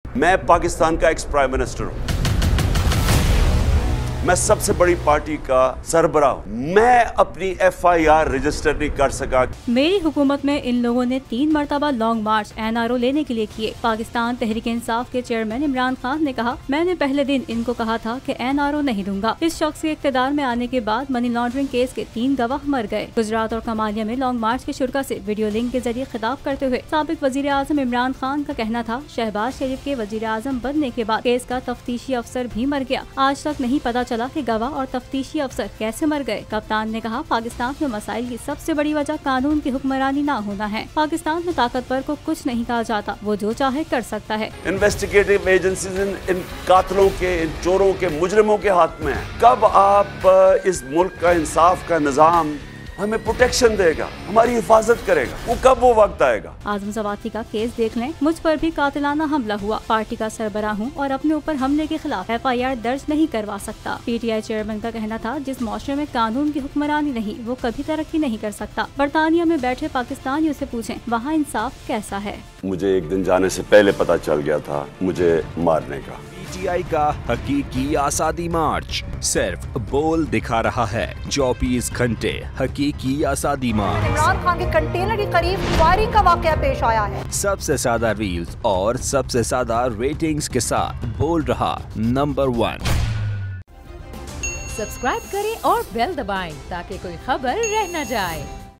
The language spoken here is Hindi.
मैं पाकिस्तान का एक्स प्राइम मिनिस्टर हूं, मैं सबसे बड़ी पार्टी का सरबराह हूं, मैं अपनी FIR रजिस्टर नहीं कर सका। मेरी हुकूमत में इन लोगों ने 3 मरतबा लॉन्ग मार्च NRO लेने के लिए किए। पाकिस्तान तहरीक इंसाफ के चेयरमैन इमरान खान ने कहा, मैंने पहले दिन इनको कहा था कि NRO नहीं दूंगा। इस शख्स के इख्तिदार में आने के बाद मनी लॉन्ड्रिंग केस के 3 गवाह मर गए। गुजरात और कमालिया में लॉन्ग मार्च के शुरा से वीडियो लिंक के जरिए खिताब करते हुए साबिक वजीर आजम इमरान खान का कहना था, शहबाज शरीफ के वजीर आजम बनने के बाद केस का तफ्तीशी अफसर भी मर गया। आज तक नहीं पता चला कि गवाह और तफ्तीशी अफसर कैसे मर गए। कप्तान ने कहा, पाकिस्तान में मसाइल की सबसे बड़ी वजह कानून की हुक्मरानी ना होना है। पाकिस्तान में ताकतवर को कुछ नहीं कहा जाता, वो जो चाहे कर सकता है। इन्वेस्टिगेटिव एजेंसीज इन कातलों के, इन चोरों के, मुजरिमों के हाथ में है। कब आप इस मुल्क का इंसाफ का निजाम हमें प्रोटेक्शन देगा, हमारी हिफाजत करेगा, वो कब वो वक्त आएगा। आजम सवाती का केस देख लें, मुझ पर भी कातिलाना हमला हुआ। पार्टी का सरबराह हूँ और अपने ऊपर हमले के खिलाफ FIR दर्ज नहीं करवा सकता। PTI चेयरमैन का कहना था, जिस माशरे में कानून की हुक्मरानी नहीं, वो कभी तरक्की नहीं कर सकता। बरतानिया में बैठे पाकिस्तानियों से पूछें, वहाँ इंसाफ कैसा है। मुझे एक दिन जाने से पहले पता चल गया था मुझे मारने का। PTI का हकीकी आज़ादी मार्च सिर्फ बोल दिखा रहा है। 24 घंटे हकीकी आज़ादी मार्च। इमरान खान के कंटेनर के करीब फायरिंग का वाकया पेश आया है। सबसे ज्यादा रील्स और सबसे ज्यादा रेटिंग्स के साथ बोल रहा नंबर 1। सब्सक्राइब करें और बेल दबाएं ताकि कोई खबर रह न जाए।